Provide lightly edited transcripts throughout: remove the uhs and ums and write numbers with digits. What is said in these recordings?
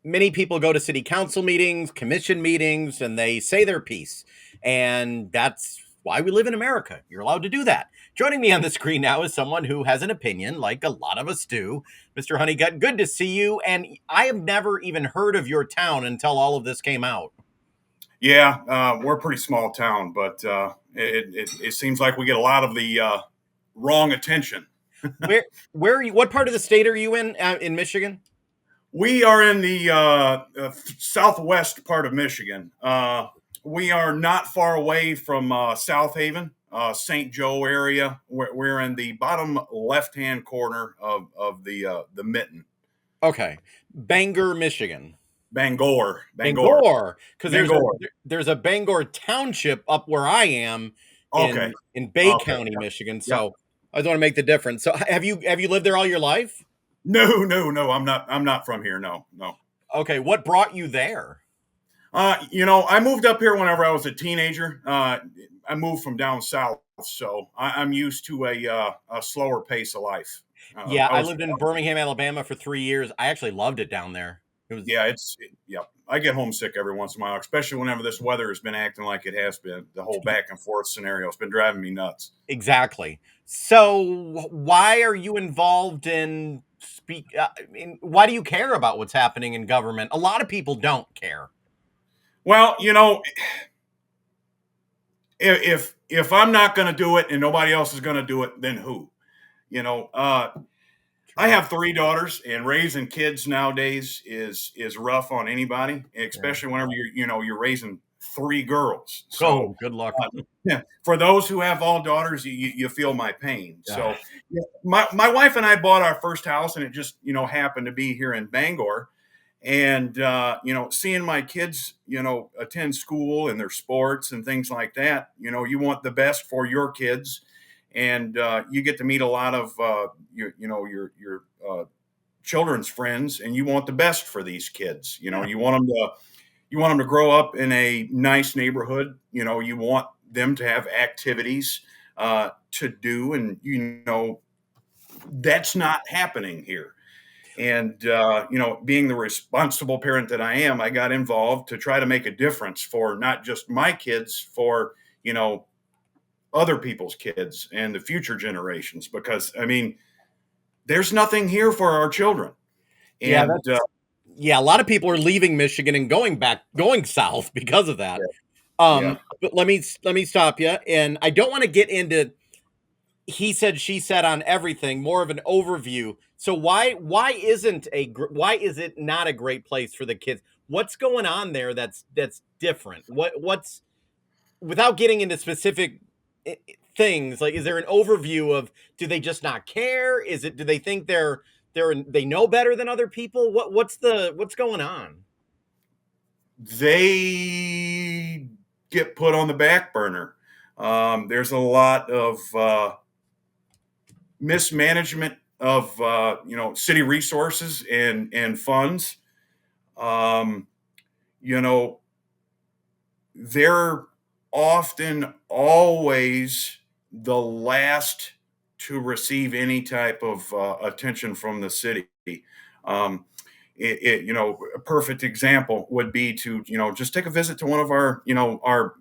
many people go to city council meetings, commission meetings, and they say their piece. And that's why we live in America. You're allowed to do that. Joining me on the screen now is someone who has an opinion, like a lot of us do. Mr. Honeycutt, good to see you. And I have never even heard of your town until all of this came out. Yeah, we're a pretty small town, but it seems like we get a lot of the wrong attention. Where are you? What part of the state are you in Michigan? We are in the southwest part of Michigan. We are not far away from South Haven, St. Joe area. We're in the bottom left-hand corner of the mitten. Okay, Bangor, Michigan. Bangor, Bangor, because Bangor. there's a Bangor township up where I am Okay, in Bay okay. County, Michigan. Yep. So I just want to make the difference. So have you lived there all your life? No. I'm not from here. No. Okay, what brought you there? I moved up here whenever I was a teenager. I moved from down south, so I'm used to a slower pace of life. Yeah, I I was, lived in Birmingham, Alabama for 3 years. I actually loved it down there. It was yeah, yeah. I get homesick every once in a while, especially whenever this weather has been acting like it has been. The whole back and forth scenario has been driving me nuts. exactly. So why are you involved in why do you care about what's happening in government? A lot of people don't care. Well, if I'm not going to do it and nobody else is going to do it, then who? I have three daughters, and raising kids nowadays is rough on anybody, Yeah. especially whenever you're raising three girls. So, Oh, good luck. yeah, for those who have all daughters, you feel my pain. Yeah. So, yeah, my wife and I bought our first house, and it just happened to be here in Bangor. And seeing my kids, attend school and their sports and things like that, you want the best for your kids, and you get to meet a lot of your children's friends, and you want the best for these kids. Yeah. You want them to grow up in a nice neighborhood. You want them to have activities to do, and that's not happening here. And being the responsible parent that I am, I got involved to try to make a difference for not just my kids, for other people's kids and the future generations. Because there's nothing here for our children. Yeah, And yeah, a lot of people are leaving Michigan and going south because of that. yeah, yeah. But let me stop you, and I don't want to get into he said she said on everything. More of an overview. So why is it not a great place for the kids? What's going on there that's different? What's without getting into specific things, like, is there an overview of, do they just not care? Do they think they know better than other people? What's going on? They get put on the back burner. There's a lot of mismanagement of city resources and funds. Um, you know, they're often always the last to receive any type of attention from the city. Um, a perfect example would be to just take a visit to one of our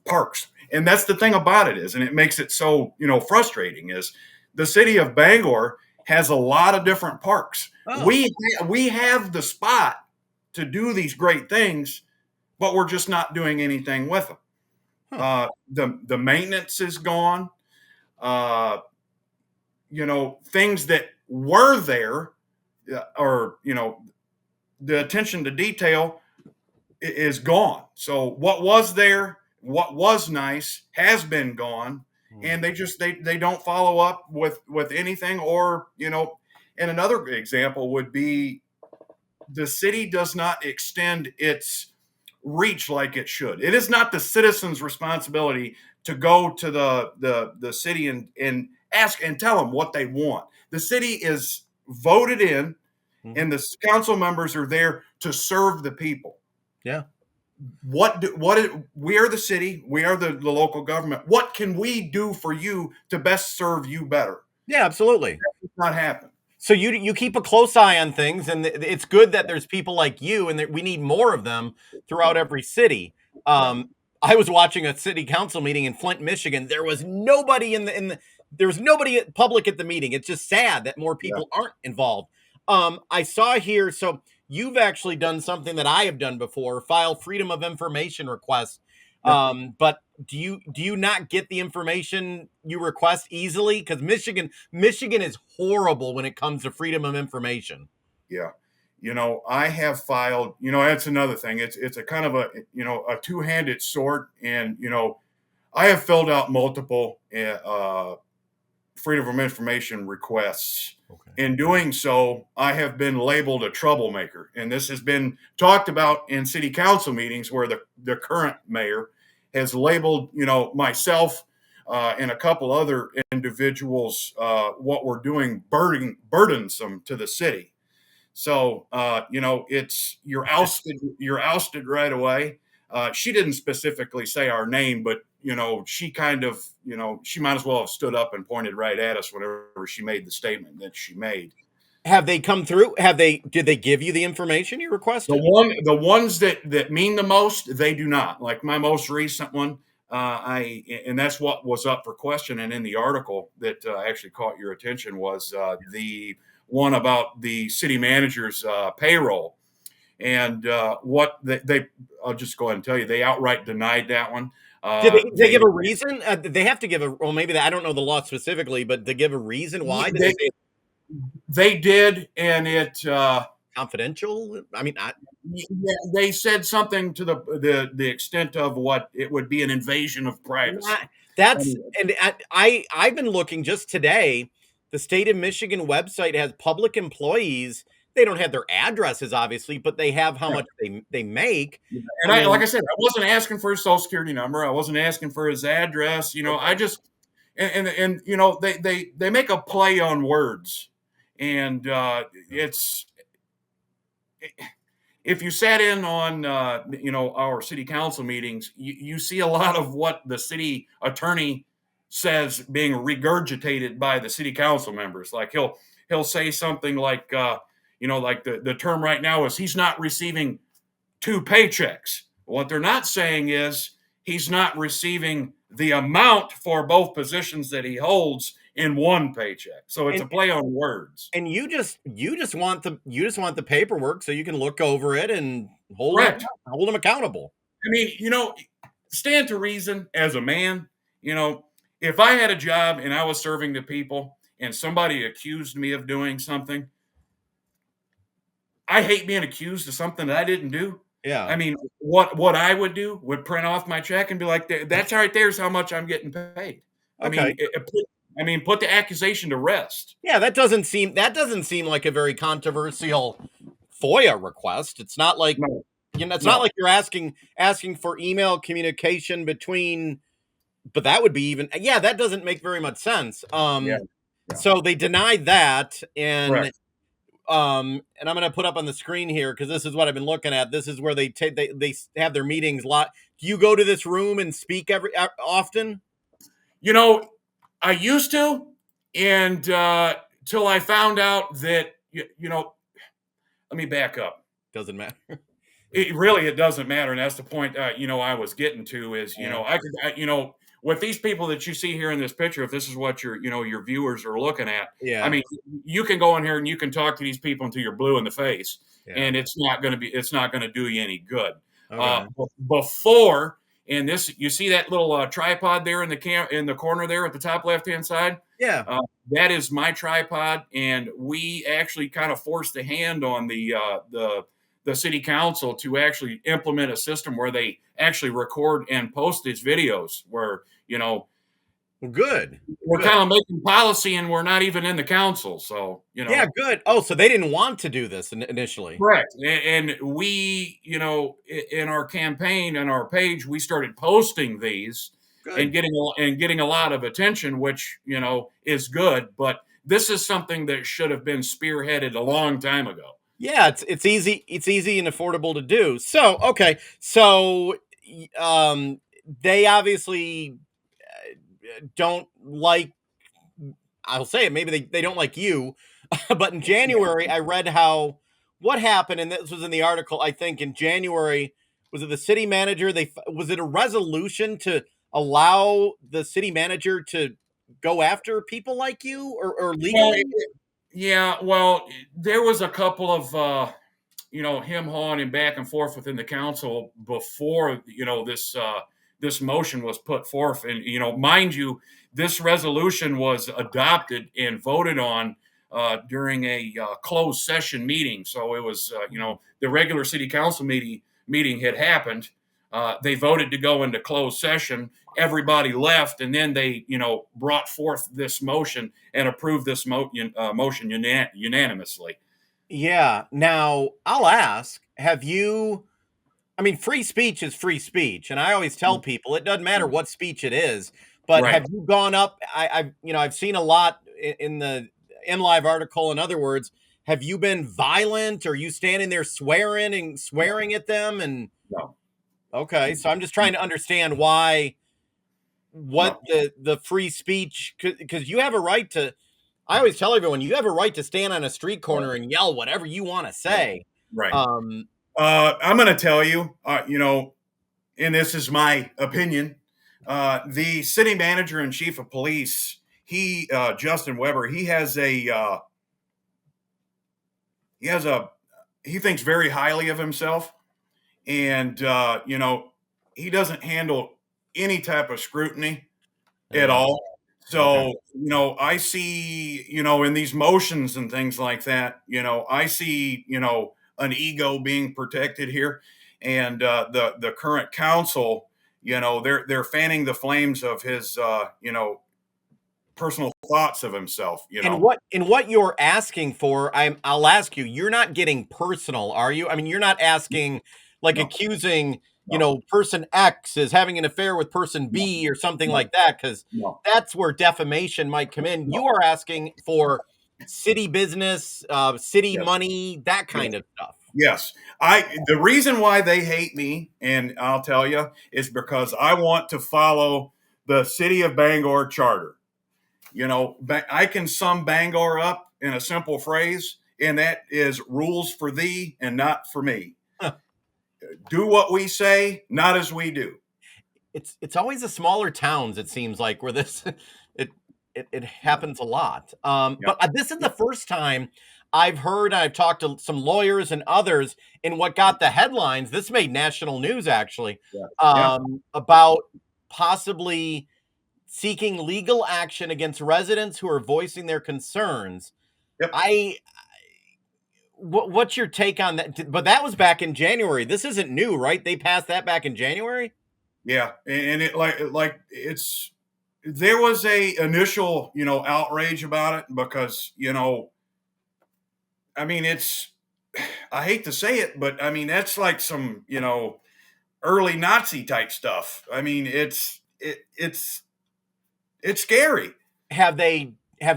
parks. And that's the thing about it is, and it makes it so frustrating, is the city of Bangor has a lot of different parks. Oh, We have the spot to do these great things, but we're just not doing anything with them. huh. The maintenance is gone. Uh, things that were there, or the attention to detail is gone. So what was there, what was nice, has been gone, Hmm. and they don't follow up with anything. Or and another example would be, the city does not extend its reach like it should. It is not the citizens' responsibility to go to the city and ask and tell them what they want. The city is voted in, Mhm. and the council members are there to serve the people. Yeah. We are the city, we are the local government. What can we do for you to best serve you better? Yeah, absolutely. It's not happening. So you keep a close eye on things, and it's good that there's people like you, and that we need more of them throughout Yeah, every city. yeah, I was watching a city council meeting in Flint, Michigan. There was nobody there was nobody public at the meeting. It's just sad that more yeah, people aren't involved. I saw here, so you've actually done something that I have done before: file freedom of information requests. yeah, But do you not get the information you request easily? Because Michigan is horrible when it comes to freedom of information. yeah. I have filed. That's another thing. It's a kind of a two-handed sword, and I have filled out multiple freedom of information requests. Okay. In doing so, I have been labeled a troublemaker. And this has been talked about in city council meetings where the current mayor has labeled, myself and a couple other individuals, what we're doing burdensome to the city. So it's you're ousted right away. She didn't specifically say our name, but she kind of she might as well have stood up and pointed right at us whenever she made the statement that she made. Have they come through? Did they give you the information you The requested? one the ones that mean the most, they do not. Like my most recent one, I and that's what was up for question. And in the article that actually caught your attention was the one about the city manager's payroll. And what I'll just go ahead and tell you, they outright denied that one. Did they They give a reason? They have to give a, well, maybe I don't know the law specifically, but to give a reason why? Did they they say it's they did, and confidential? I mean, they said something to the extent of what it would be an invasion of not, privacy. that's, Anyway, and I've been looking just today. The state of Michigan website has public employees. They don't have their addresses, obviously, but they have how yeah. much they make. And I like mean, I said, I wasn't asking for his social security number. I wasn't asking for his address. I okay. just and they make a play on words, and it's if you sat in on our city council meetings, you see a lot of what the city attorney says being regurgitated by the city council members. Like he'll say something like like the term right now is he's not receiving two paychecks. What they're not saying is he's not receiving the amount for both positions that he holds in one paycheck. So it's And a play on words. and you just want the paperwork so you can look over it and Correct. hold them accountable. I mean, stand to reason as a man, you know, if I had a job and I was serving the people and somebody accused me of doing something, I hate being accused of something that I didn't do. Yeah. I mean, what I would do would print off my check and be like, "That's right. There's how much I'm getting paid." I Okay. mean, put the accusation to rest. Yeah, that doesn't seem like a very controversial FOIA request. It's not like, No, it's not no, like you're asking for email communication between, but that would be even, yeah, that doesn't make very much sense. yeah, yeah, So they denied that, correct. and I'm going to put up on the screen here because this is what I've been looking at. This is where they have their meetings. Lot. Do you go to this room and speak often? You know, I used to, and till I found out that let me back up. Doesn't matter. It doesn't matter, and that's the point. I was getting to is Yeah. with these people that you see here in this picture, if this is what your viewers are looking at, I Yeah. mean, you can go in here and you can talk to these people until you're blue in the face, Yeah. and it's not going to do you any good. Okay. Before and this, you see that little tripod there in the corner there at the top left hand side. Yeah. Uh, that is my tripod, and we actually kind of forced the hand on the city council to actually implement a system where they actually record and post these videos where Well, good. we're Good. kind of making policy and we're not even in the council, so Yeah, good. Oh, so they didn't want to do this initially. correct. And we in our campaign and our page we started posting these and Good. getting a lot of attention, which is good, but this is something that should have been spearheaded a long time ago. Yeah, it's easy and affordable to do. So, okay. So, they obviously don't like, I'll say it, maybe they don't like you. But in January, I read how what happened, and this was in the article. I think in January, was it the city manager? Was it a resolution to allow the city manager to go after people like you, or Well, legally? yeah, well, there was a couple of him hawing and back and forth within the council before this motion was put forth, and mind you, this resolution was adopted and voted on during a closed session meeting. So it was the regular city council meeting had happened. They voted to go into closed session. Everybody left, and then they brought forth this motion and approved this motion unanimously. Yeah. Now, I'll ask, have you I mean, free speech is free speech, and I always tell people it doesn't matter what speech it is, but Right. have you gone up I've seen a lot in the in live article, in other words, have you been violent? Are you standing there swearing and swearing at them? And No. okay, so I'm just trying to understand why what No. the free speech, because you have a right to I always tell everyone you have a right to stand on a street Right. corner and yell whatever you want to Right. say. Right. Um, I'm going to tell you, and this is my opinion. The city manager and chief of police, Justin Weber, he has a, he thinks very highly of himself, and he doesn't handle any type of scrutiny at yeah, all. okay. So, I see, in these motions and things like that, I see, an ego being protected here. And the current council, they're fanning the flames of his, personal thoughts of himself, And what you're asking for, I'll ask you, you're not getting personal, are you? I mean, you're not asking, like, No, accusing, no, person X is having an affair with person no, B or something no, like that, because no, that's where defamation might come in. no. You are asking for city business, city Yes, money, that yes. kind of stuff. Yes. The reason why they hate me, and I'll tell you, is because I want to follow the city of Bangor charter. I can sum Bangor up in a simple phrase, and that is rules for thee and not for me. Do what we say, not as we do. It's always the smaller towns, it seems like, where this it it Yeah. happens a lot. Yeah. But this is the first time I've heard, I've talked to some lawyers and others, and what got the headlines, this made national news actually, Yeah. Yeah. about possibly seeking legal action against residents who are voicing their concerns. Yep. I what's your take on that? But that was back in January. This isn't new, right? They passed that back in January? Yeah. And it like it's there was a initial, outrage about it because, I mean, I hate to say it, but I mean, that's like some, early Nazi type stuff. I mean, it's scary. Have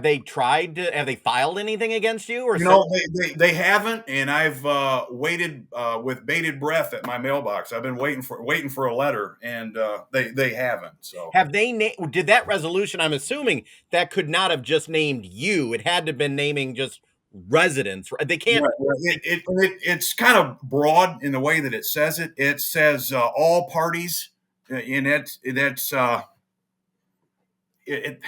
they tried to have they filed anything against you or You said know, they haven't, and I've waited with bated breath at my mailbox. I've been waiting for a letter, and they haven't. So have they did that resolution, I'm assuming that could not have just named you. It had to have been naming just residents. Right? They can't right, right. It's kind of broad in the way that it says it. It says all parties, and that's it.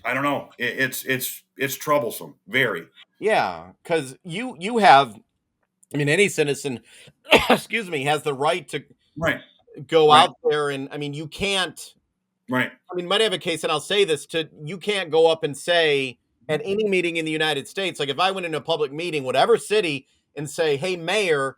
I don't know. It's troublesome, very. yeah, because you have I mean any citizen excuse me has the right to Right, go right, out there and I mean you can't right. I mean, might have a case, and I'll say this to you can't go up and say at any meeting in the United States, like if I went into a public meeting, whatever city, and say, "Hey, mayor,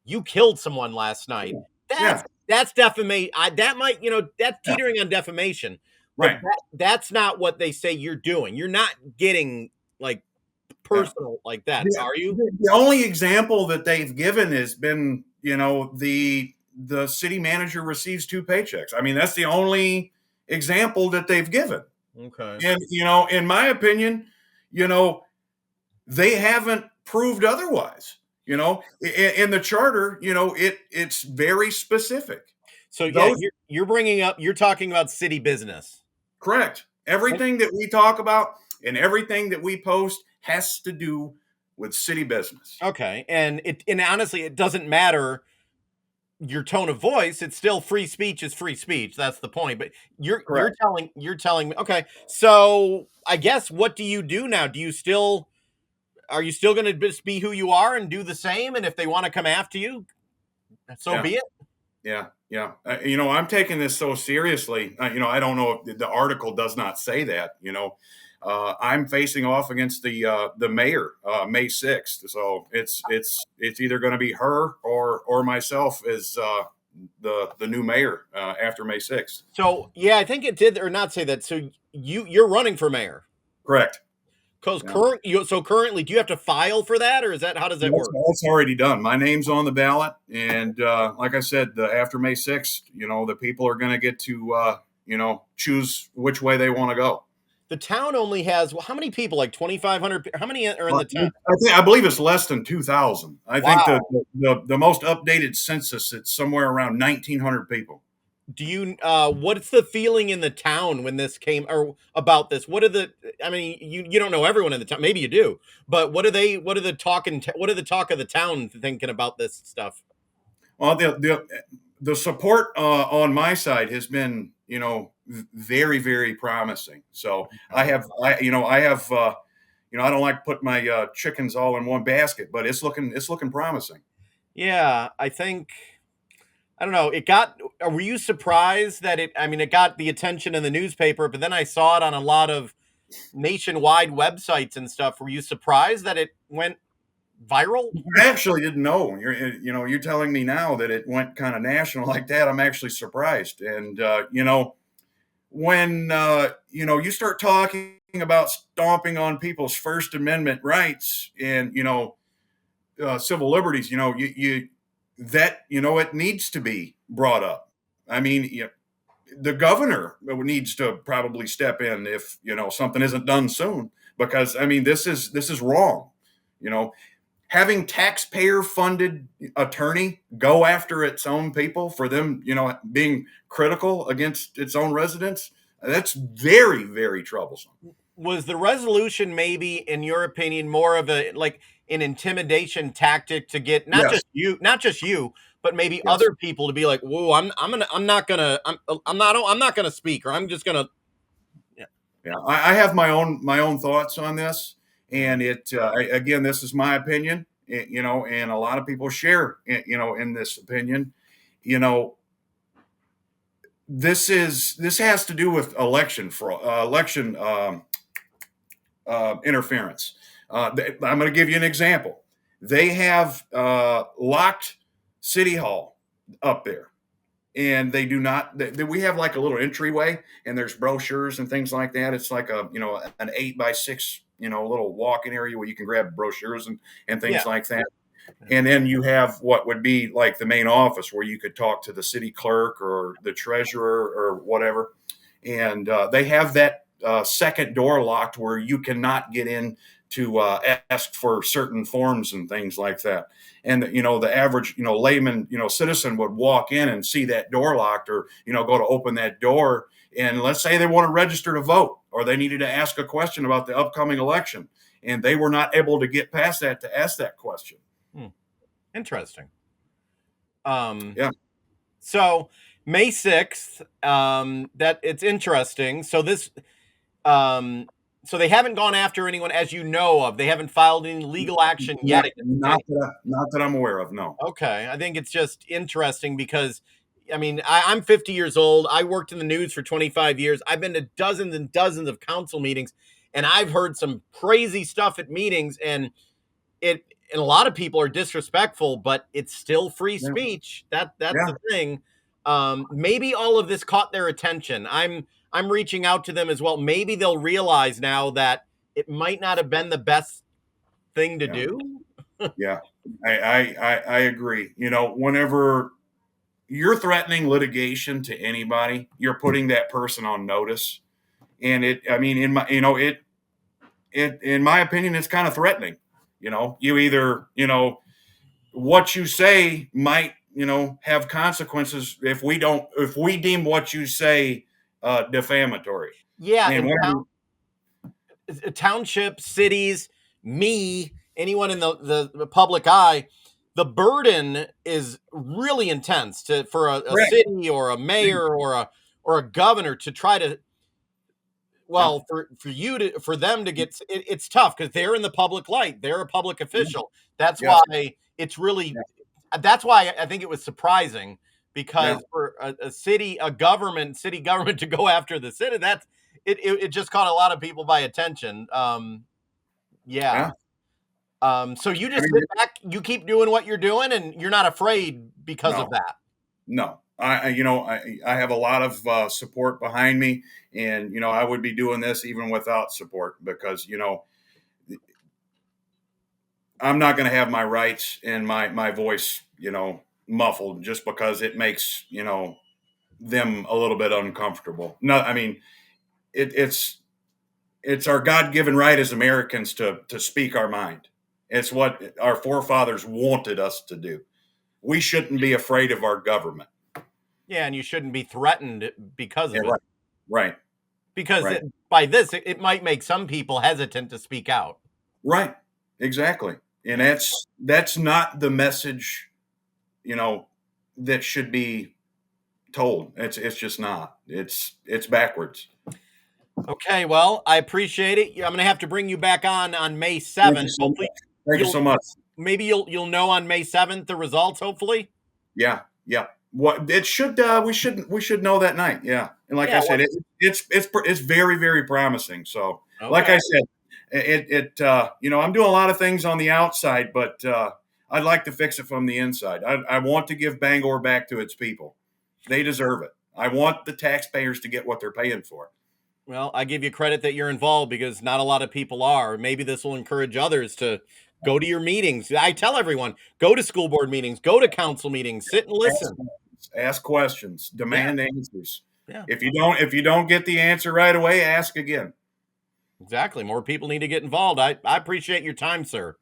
you killed someone last night." Yeah, That's yeah, that's defamation. That might, that's yeah. teetering on defamation, but Right. that's not what they say you're doing. You're not getting like Yeah. personal like that, are you? The only example that they've given has been, the city manager receives two paychecks. I mean, that's the only example that they've given. Okay. And, in my opinion, you know, they haven't proved otherwise. In the charter, it's very specific. So yeah, Those you're talking about city business. Correct. Everything that we talk about and everything that we post has to do with city business. Okay. And honestly, it doesn't matter your tone of voice. It's still free speech is free speech. That's the point. But Correct. you're telling me, okay. So I guess what do you do now? Do you still are you still going to just be who you are and do the same? And if they want to come after you, so Yeah. be it. Yeah, yeah. I'm taking this so seriously. I don't know if the article does not say that. I'm facing off against the mayor May 6th, so it's either going to be her or myself as the new mayor after May 6th. So yeah, I think it did or not say that. So you're running for mayor. Correct. Because Yeah. currently, do you have to file for that, or is that how does that work? That's already done. My name's on the ballot, and like I said, after May 6th, the people are going to get to choose which way they want to go. The town only has how many people? Like 2,500. How many are in the town? I believe it's less than 2,000. I think Wow. the most updated census, it's somewhere around 1,900 people. Do you what's the feeling in the town when this came or about this? What are the I mean, you don't know everyone in the town. Maybe you do. But what are the what are the talk of the town thinking about this stuff? Well, the support on my side has been, very, very promising. So I have, I don't like put my chickens all in one basket, but it's looking promising. Yeah, I think I don't know. It got were you surprised that it I mean it got the attention in the newspaper, but then I saw it on a lot of nationwide websites and stuff. Were you surprised that it went viral? I actually didn't know. You're telling me now that it went kind of national like that. I'm actually surprised. And when you start talking about stomping on people's First Amendment rights and civil liberties, you that it needs to be brought up. I mean, the governor needs to probably step in if something isn't done soon, because I mean this is wrong. You know, having taxpayer funded attorney go after its own people for them, being critical against its own residents, that's very, very troublesome. Was the resolution maybe, in your opinion, more of a like an intimidation tactic to get Yes, not just you, but maybe yes. other people to be like, "Whoa, I'm not gonna speak, or I'm just gonna." Yeah. Yeah, I have my own thoughts on this, Mhm. and again, this is my opinion, and a lot of people share, in this opinion. You know, this has to do with election fraud, election interference. I'm going to give you an example. They have locked City Hall up there, and they do not. We have like a little entryway, and there's brochures and things like that. It's like an 8x6 little walk-in area where you can grab brochures and Yeah. things like that. And then you have what would be like the main office where you could talk to the city clerk or the treasurer or whatever. And they have that second door locked where you cannot get in to ask for certain forms and things like that. And the average layman citizen would walk in and see that door locked, or go to open that door, and let's say they want to register to vote, or they needed to ask a question about the upcoming election, and they were not able to get past that to ask that question. Hmm. Interesting. Um, Yeah. so May 6th, that it's interesting. Um, so they haven't gone after anyone as you know of. They haven't filed any legal action yet Not against not any. not that I'm aware of, no. Okay, I think it's just interesting because, I mean, I'm 50 years old. I worked in the news for 25 years. I've been to dozens and dozens of council meetings, and I've heard some crazy stuff at meetings, it and a lot of people are disrespectful, but it's still free Yeah, speech. That's yeah, the thing. Maybe all of this caught their attention. I'm reaching out to them as well. Maybe they'll realize now that it might not have been the best thing to yeah, do. yeah. I agree. Whenever you're threatening litigation to anybody, you're putting that person on notice. And I mean, in my opinion, it's kind of threatening. You either, what you say might, have consequences if we deem what you say defamatory. Yeah, And and when, townships, cities, me, anyone in the public eye, the burden is really intense for a Correct. city or a mayor or a governor to try to, Yeah. well, for you to, for them to get it's tough because they're in the public light, they're a public Yeah. official. That's Yes. why it's really, Yeah. that's why I think it was surprising, Yeah. because for a city, a government, city government to go after the city, that's it just caught a lot of people by attention. Yeah. Yeah. So you I just mean, sit back, you keep doing what you're doing, and you're not afraid because of no, that. no. I have a lot of support behind me, and I would be doing this even without support because I'm not going to have my rights and my voice muffled just because it makes them a little bit uncomfortable. No, I mean it's our God given right as Americans to speak our mind. It's what our forefathers wanted us to do. We shouldn't be afraid of our government. Yeah, and you shouldn't be threatened because Yeah, of it. right, right, Because right, by this, it might make some people hesitant to speak out. right. Exactly. And that's not the message, you know, that should be told. It's just not. It's backwards. Okay, well, I appreciate it. I'm going to have to bring you back on May Thank you 7th. so Hopefully, much. Thank you you'll so much. maybe you'll know on May 7th the results. Hopefully, Yeah, yeah. What it should we should know that night. Yeah, and like yeah. I said, it's very very promising. So, like Okay. I said, I'm doing a lot of things on the outside, but I'd like to fix it from the inside. I want to give Bangor back to its people. They deserve it. I want the taxpayers to get what they're paying for. Well, I give you credit that you're involved because not a lot of people are. Maybe this will encourage others to go to your meetings. I tell everyone, go to school board meetings, go to council meetings, sit and Ask listen. questions, ask questions, Yeah, demand answers. yeah, If you don't get the answer right away, ask again. exactly. More people need to get involved. I appreciate your time, sir.